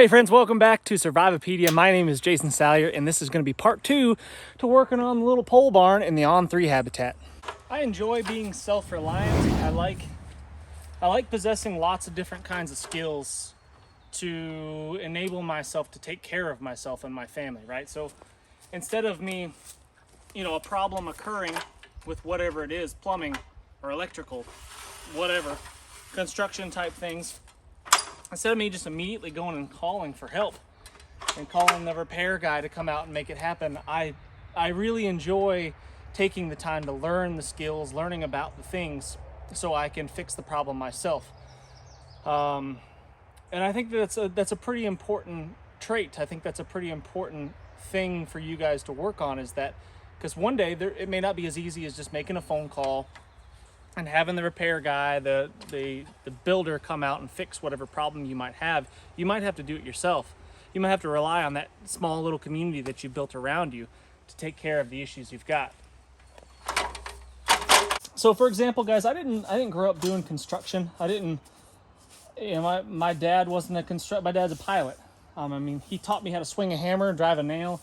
Hey friends, welcome back to Survivopedia. My name is Jason Salyer, and this is going to be part 2 to working on the little pole barn in the on-3 habitat. I enjoy being self-reliant. I like possessing lots of different kinds of skills to enable myself to take care of myself and my family, right? So instead of me, a problem occurring with whatever it is, plumbing or electrical, whatever, construction type things, instead of me just immediately going and calling for help and calling the repair guy to come out and make it happen, I really enjoy taking the time to learn the skills, learning about the things so I can fix the problem myself. And I think that's a pretty important trait. I think that's a pretty important thing for you guys to work on, is that because one day it may not be as easy as just making a phone call and having the repair guy, the builder come out and fix whatever problem you might have. You might have to do it yourself. You might have to rely on that small little community that you built around you to take care of the issues you've got. So for example, guys, I didn't grow up doing construction. My dad wasn't my dad's a pilot. He taught me how to swing a hammer, drive a nail,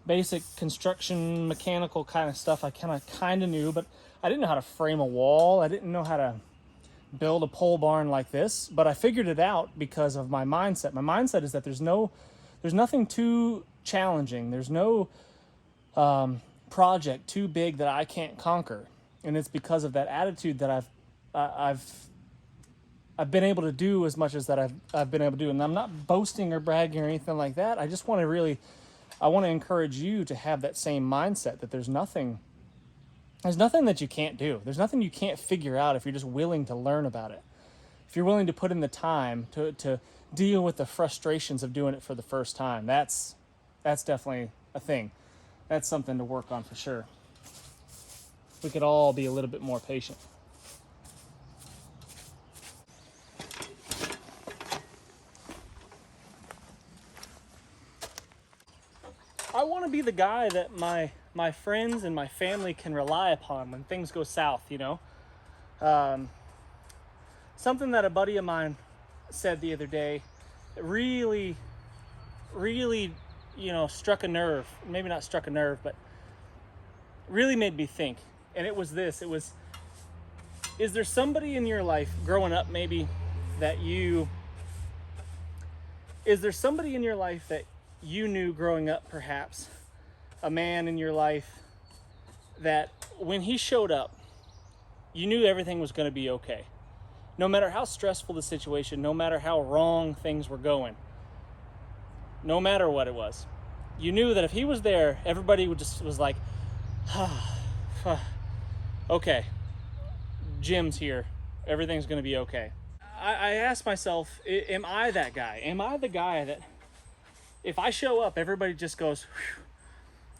basic construction, mechanical kind of stuff I kind of knew, but I didn't know how to frame a wall. I didn't know how to build a pole barn like this, but I figured it out because of my mindset. My mindset is that there's nothing too challenging. There's no project too big that I can't conquer. And it's because of that attitude that I've been able to do as much as that I've been able to do. And I'm not boasting or bragging or anything like that. I just want to encourage you to have that same mindset, that there's nothing that you can't do. There's nothing you can't figure out if you're just willing to learn about it. If you're willing to put in the time to deal with the frustrations of doing it for the first time, that's definitely a thing. That's something to work on for sure. We could all be a little bit more patient. I want to be the guy that my friends and my family can rely upon when things go south, Something that a buddy of mine said the other day that really, really, struck a nerve. Maybe not struck a nerve, but really made me think. And it was this. Is there somebody in your life growing up maybe is there somebody in your life that you knew growing up, perhaps a man in your life, that when he showed up, you knew everything was going to be okay? No matter how stressful the situation, no matter how wrong things were going, no matter what it was, you knew that if he was there, everybody was like, okay, Jim's here, everything's going to be okay. I asked myself, am I that guy? Am I the guy that if I show up, everybody just goes,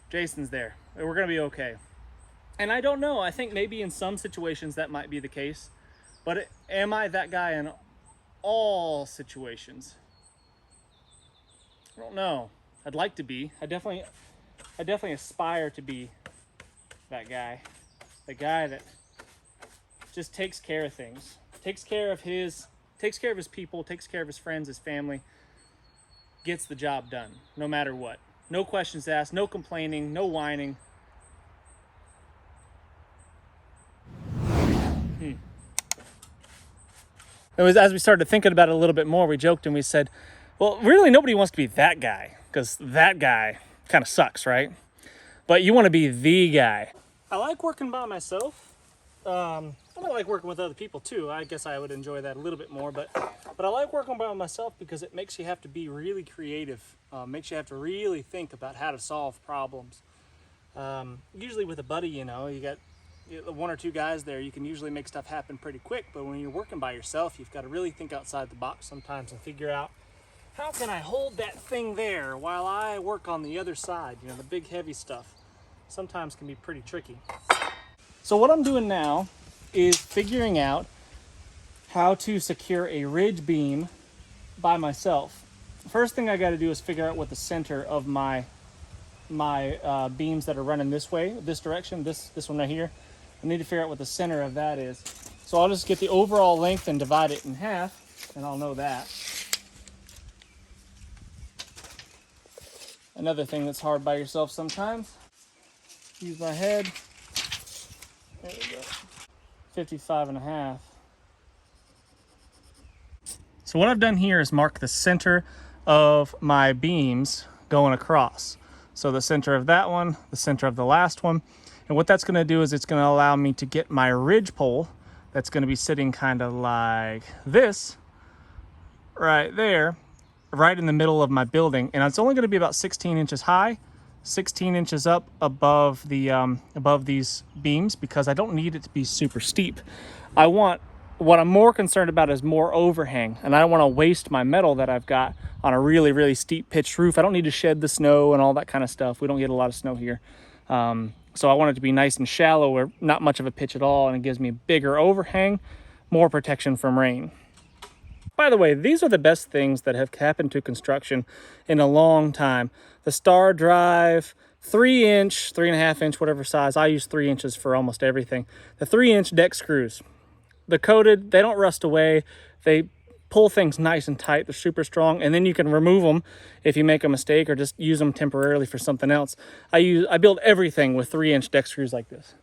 Jason's there, we're going to be okay? And I don't know. I think maybe in some situations that might be the case. But am I that guy in all situations? I don't know. I'd like to be. I definitely aspire to be that guy. The guy that just takes care of things. Takes care of his people, takes care of his friends, his family. Gets the job done, no matter what. No questions asked, no complaining, no whining. It was, as we started thinking about it a little bit more, we joked and we said, well, really nobody wants to be that guy, because that guy kind of sucks, right? But you want to be the guy. I like working by myself. I don't like working with other people too. I guess I would enjoy that a little bit more, but I like working by myself because it makes you have to be really creative. Makes you have to really think about how to solve problems. Usually with a buddy, you got one or two guys there, you can usually make stuff happen pretty quick. But when you're working by yourself, you've got to really think outside the box sometimes and figure out, how can I hold that thing there while I work on the other side? The big heavy stuff sometimes can be pretty tricky. So what I'm doing now is figuring out how to secure a ridge beam by myself. First thing I got to do is figure out what the center of my beams that are running this way, this direction, this one right here. I need to figure out what the center of that is. So I'll just get the overall length and divide it in half, and I'll know that. Another thing that's hard by yourself sometimes. Use my head. There we go. 55.5. So what I've done here is mark the center of my beams going across. So the center of that one, the center of the last one. And what that's gonna do is it's gonna allow me to get my ridge pole that's gonna be sitting kind of like this, right there, right in the middle of my building. And it's only gonna be about 16 inches high, 16 inches up above the above these beams, because I don't need it to be super steep. What I'm more concerned about is more overhang, and I don't want to waste my metal that I've got on a really, really steep pitched roof. I don't need to shed the snow and all that kind of stuff. We don't get a lot of snow here. So I want it to be nice and shallow, or not much of a pitch at all, and it gives me a bigger overhang, more protection from rain. By the way, these are the best things that have happened to construction in a long time. The Star Drive, 3-inch, 3.5-inch, whatever size. I use 3 inches for almost everything. The 3-inch deck screws. They're coated, they don't rust away. They pull things nice and tight. They're super strong, and then you can remove them if you make a mistake or just use them temporarily for something else. I build everything with 3-inch deck screws like this.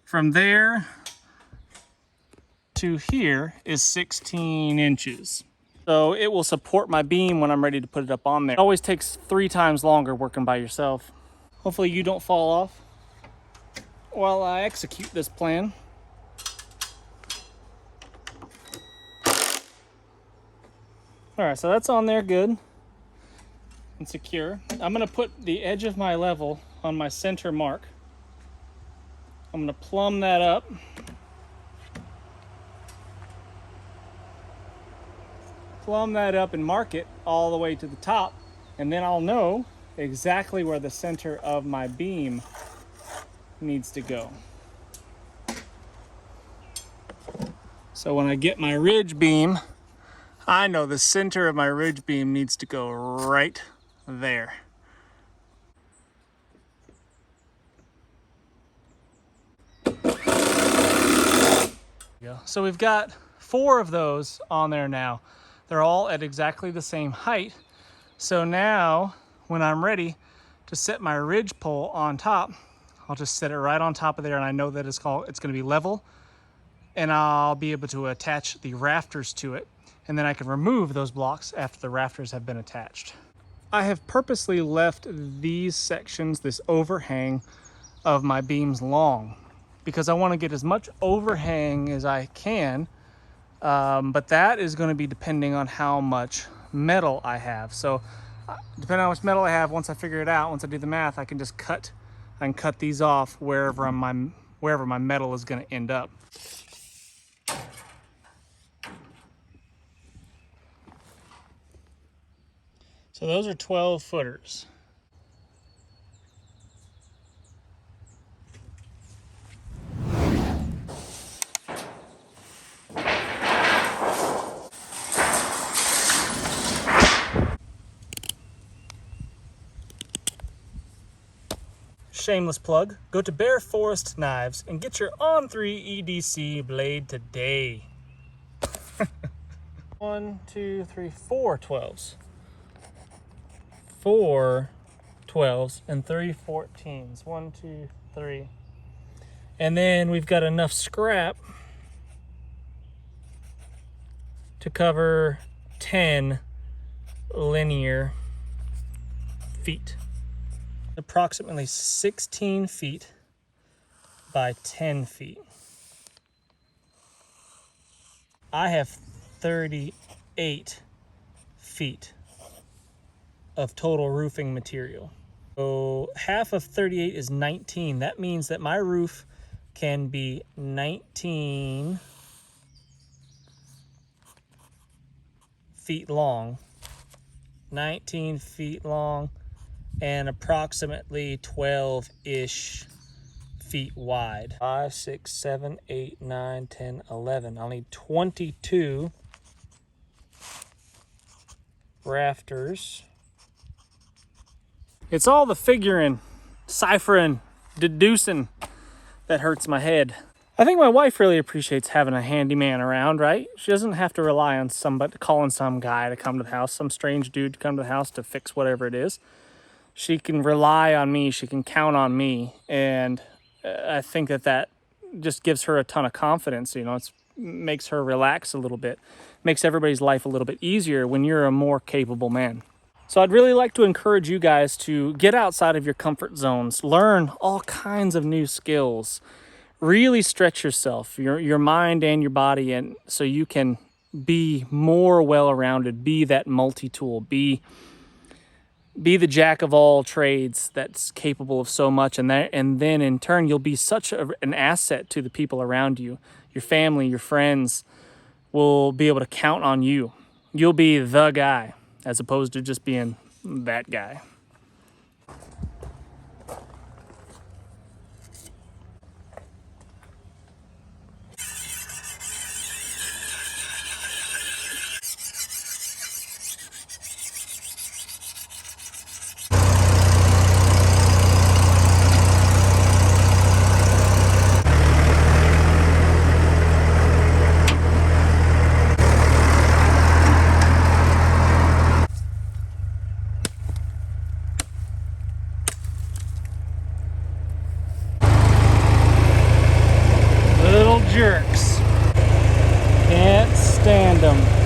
From there to here is 16 inches. So it will support my beam when I'm ready to put it up on there. It always takes 3 times longer working by yourself. Hopefully you don't fall off while I execute this plan. All right, so that's on there good and secure. I'm gonna put the edge of my level on my center mark. I'm gonna plumb that up. Plumb that up and mark it all the way to the top, and then I'll know exactly where the center of my beam needs to go. So when I get my ridge beam, I know the center of my ridge beam needs to go right there. So we've got 4 of those on there now. They're all at exactly the same height. So now when I'm ready to set my ridge pole on top, I'll just set it right on top of there, and I know that it's going to be level, and I'll be able to attach the rafters to it. And then I can remove those blocks after the rafters have been attached. I have purposely left these sections, this overhang of my beams, long, because I want to get as much overhang as I can, but that is going to be depending on how much metal I have. So depending on how much metal I have, once I figure it out, once I do the math, I can just cut these off wherever my metal is going to end up. So those are 12 footers. Shameless plug, go to Bear Forest Knives and get your On3 EDC blade today. 1, 2, 3, 4 12s. 4 12s and 3 14s. 1, 2, 3. And then we've got enough scrap to cover 10 linear feet. Approximately 16 feet by 10 feet. I have 38 feet of total roofing material. So half of 38 is 19. That means that my roof can be 19 feet long, 19 feet long, and approximately 12-ish feet wide. 5, 6, 7, 8, 9, 10, 11. I'll need 22 rafters. It's all the figuring, ciphering, deducing that hurts my head. I think my wife really appreciates having a handyman around, right? She doesn't have to rely on somebody, calling some guy to come to the house, some strange dude to come to the house to fix whatever it is. She can rely on me, she can count on me, and I think that just gives her a ton of confidence. You know, it makes her relax a little bit, makes everybody's life a little bit easier when you're a more capable man. So I'd really like to encourage you guys to get outside of your comfort zones, learn all kinds of new skills, really stretch yourself, your mind and your body, and so you can be more well-rounded, be that multi-tool, be the jack of all trades that's capable of so much, and then in turn you'll be such an asset to the people around you. Your family, your friends will be able to count on you. You'll be the guy as opposed to just being that guy. Little jerks. Can't stand them.